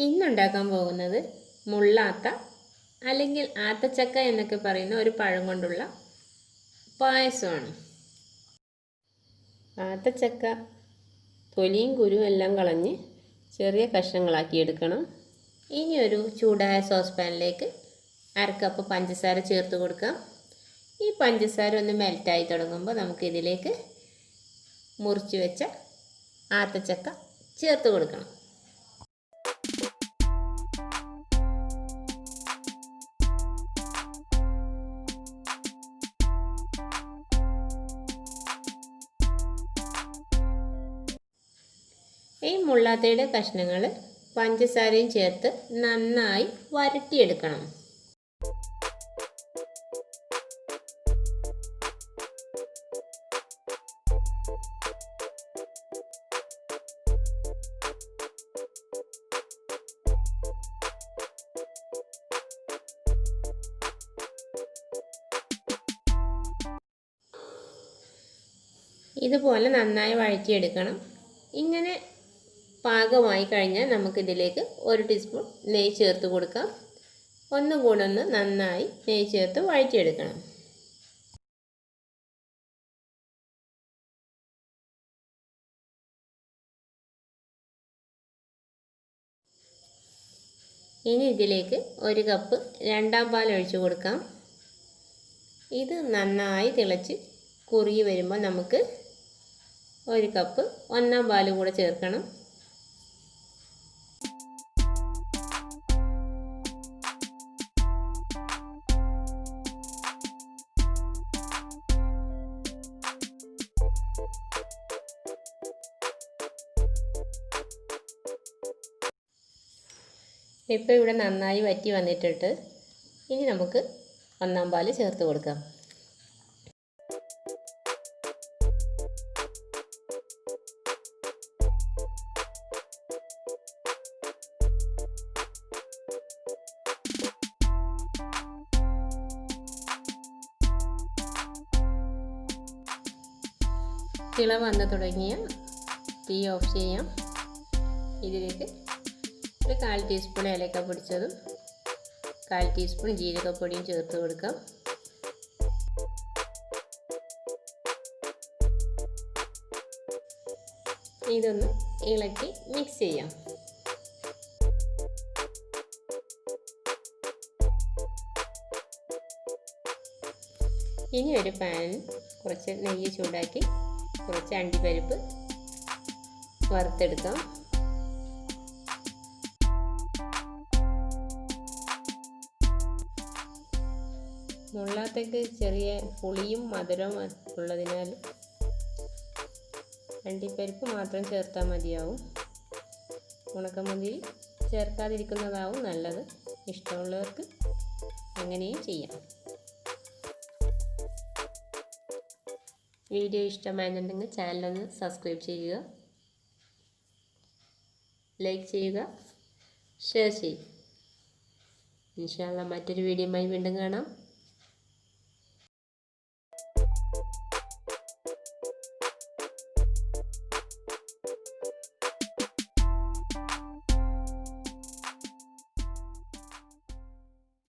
ഇന്നുണ്ടാക്കാൻ പോകുന്നത് മുള്ളാത്ത അല്ലെങ്കിൽ ആത്തച്ചക്ക എന്നൊക്കെ പറയുന്ന ഒരു പഴം കൊണ്ടുള്ള പായസമാണ്. ആത്തച്ചക്ക തൊലിയും കുരുവും എല്ലാം കളഞ്ഞ് ചെറിയ കഷ്ണങ്ങളാക്കി എടുക്കണം. ഇനി ഒരു ചൂടായ സോസ് പാനിലേക്ക് 1/2 കപ്പ് പഞ്ചസാര ചേർത്ത് കൊടുക്കാം. ഈ പഞ്ചസാര ഒന്ന് മെൽറ്റായി തുടങ്ങുമ്പോൾ നമുക്കിതിലേക്ക് മുറിച്ച് വെച്ച ആത്തച്ചക്ക ചേർത്ത് കൊടുക്കണം. ഈ മുള്ളാത്തയുടെ കഷ്ണങ്ങൾ പഞ്ചസാരയും ചേർത്ത് നന്നായി വരട്ടിയെടുക്കണം. ഇതുപോലെ നന്നായി വഴറ്റിയെടുക്കണം. ഇങ്ങനെ പാകമായി കഴിഞ്ഞാൽ നമുക്കിതിലേക്ക് 1 ടീസ്പൂൺ നെയ്യ് ചേർത്ത് കൊടുക്കാം. ഒന്നും കൂടെ ഒന്ന് നന്നായി നെയ്യ് ചേർത്ത് വഴറ്റിയെടുക്കണം. ഇനി ഇതിലേക്ക് 1 കപ്പ് രണ്ടാം പാൽ ഒഴിച്ചു കൊടുക്കാം. ഇത് നന്നായി തിളച്ച് കുറുകി വരുമ്പോൾ നമുക്ക് 1 കപ്പ് ഒന്നാം പാൽ കൂടെ ചേർക്കണം. ഇപ്പോൾ ഇവിടെ നന്നായി വറ്റി വന്നിട്ടുണ്ട്. ഇനി നമുക്ക് ഒന്നാം പാൽ ചേർത്ത് കൊടുക്കാം. തിള വന്ന് തുടങ്ങിയ തീ ഓഫ് ചെയ്യാം. ഇതിലേക്ക് ഒരു 1/4 ടീസ്പൂൺ ഏലക്ക പൊടിച്ചതും 1/4 ടീസ്പൂൺ ജീരകപ്പൊടിയും ചേർത്ത് കൊടുക്കാം. ഇതൊന്ന് ഇളക്കി മിക്സ് ചെയ്യാം. ഇനി ഒരു പാനിൽ കുറച്ച് നെയ്യ് ചൂടാക്കി കുറച്ച് അണ്ടിപ്പരിപ്പ് വറുത്തെടുക്കാം. മുള്ളാത്തക്ക് ചെറിയ പുളിയും മധുരവും ഉള്ളതിനാൽ അണ്ടിപ്പരിപ്പ് മാത്രം ചേർത്താൽ മതിയാവും. ഉണക്കമുന്തിരി ചേർക്കാതിരിക്കുന്നതാവും നല്ലത്. ഇഷ്ടമുള്ളവർക്ക് അങ്ങനെയും ചെയ്യാം. വീഡിയോ ഇഷ്ടമായെന്നുണ്ടെങ്കിൽ ചാനലൊന്ന് സബ്സ്ക്രൈബ് ചെയ്യുക, ലൈക്ക് ചെയ്യുക, ഷെയർ ചെയ്യുക. ഇൻഷാ അല്ലാഹ് മറ്റൊരു വീഡിയോയുമായി വീണ്ടും കാണാം.